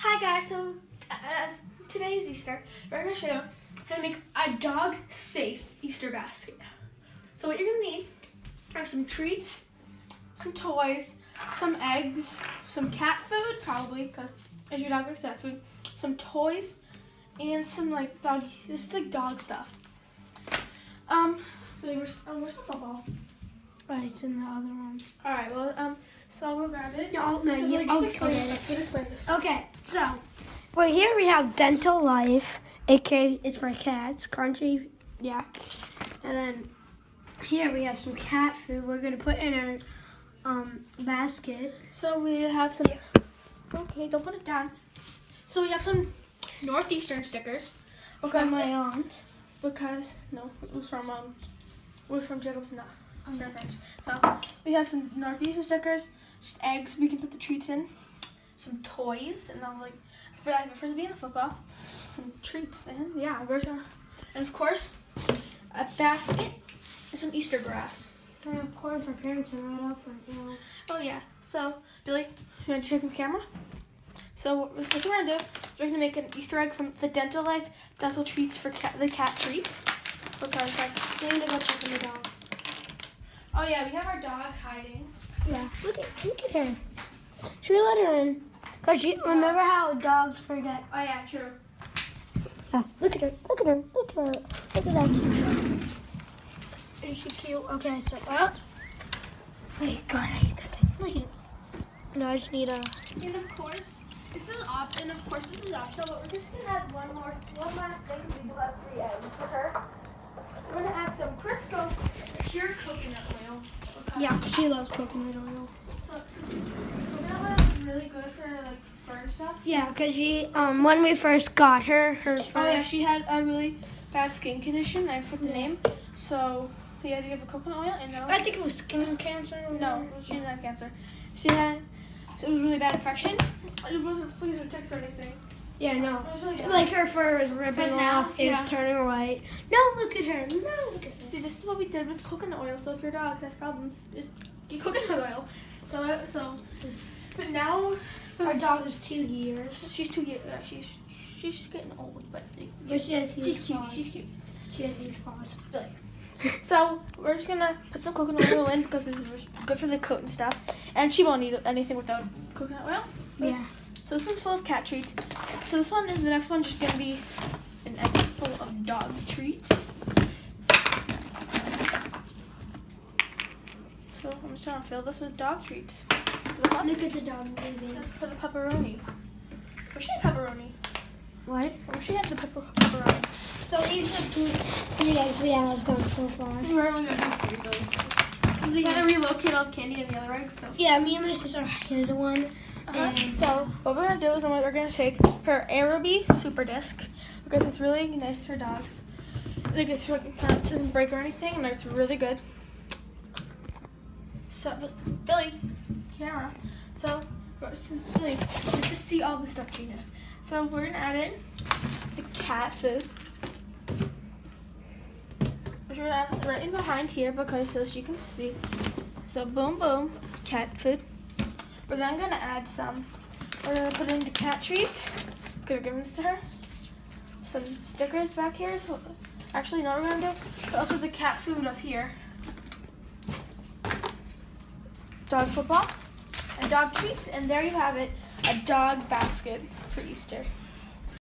Hi guys, so today is Easter. We're going to show you how to make a dog safe Easter basket. So what you're going to need are some treats, some toys, some eggs, some cat food probably because if your dog likes cat food, some toys, and some like dog, this is like dog stuff. Where's the football? Right, it's in the other room. Alright, well, so I'll go grab it. No, So you. just explain this. Okay, so well, here we have Dental Life, aka it's for cats, crunchy, yeah. And then here we have some cat food. We're gonna put in our basket. So we have some. Okay, don't put it down. So we have some Northeastern stickers From my aunt. because no, it was from Jacob's grandparents. So we have some Northeastern stickers, just eggs we can put the treats in, some toys, and I'll like for a frisbee and a football, some treats, and yeah, and of course a basket and some Easter grass. And of course, our parents are right up right now. Oh yeah. So Billy, you want to check the camera? So what we're gonna do, we're gonna make an Easter egg from the Dental Life dental treats for the cat treats. Because like, We need to go check on the dog. oh yeah, we have our dog hiding. Yeah, look at her. Should we let her in? Cause remember how dogs forget. Oh yeah, true. Oh, look at her! Look at her! Look at her! Look at that cute dog. Is she cute? Okay, so wait, God, I hate that thing. Look at. No, I just need a. And of course, this is optional, but we're just gonna add one last thing. We do have 3 eggs for her. We're gonna add some Crisco pure coconut oil. Okay. Yeah, she loves coconut oil. So coconut oil is really good for like fur and stuff. Yeah, cause she when we first got her Oh yeah, she had a really bad skin condition. I forgot the name. So we had to give her coconut oil, and now I think it was skin cancer. no, she didn't have cancer. So it was really bad infection. It wasn't fleas or ticks or anything. Yeah, no. It was really bad. Like her fur was ripping But now, off. It was yeah. turning white. No, look at her. No, look at her. See, this is what we did with coconut oil. So if your dog has problems, just get coconut oil. But now Our dog is 2 years. she's 2 years. She's getting old, but But she has huge she's cute. paws. She's cute. She has huge paws. So we're just gonna put some coconut oil in because this is good for the coat and stuff, and she won't eat anything without coconut oil. Yeah. So this one's full of cat treats. So this one and the next one just gonna be an egg full of dog treats. So I'm just gonna fill this with dog treats. Look at the dog moving. For the pepperoni. Where's she had pepperoni? What? Where's she had the pepperoni? So these are the 3 eggs we have done so far. We're only gonna do 3 though. We gotta relocate all the candy and the other eggs. So. Yeah, me and my sister hid one. So what we're gonna do is we're gonna take her Aerobie Super Disc because it's really nice for dogs. Like it doesn't break or anything, and it's really good. So Billy, camera. So Billy, you get to see all the stuff genius. So we're gonna add in the cat food, which we're gonna add right in behind here because so she can see. So boom, boom, cat food. We're then gonna add we're gonna put in the cat treats. Gonna give this to her. Some stickers back here. So actually, no, we're gonna do also the cat food up here. Dog football and dog treats, and there you have it, a dog basket for Easter.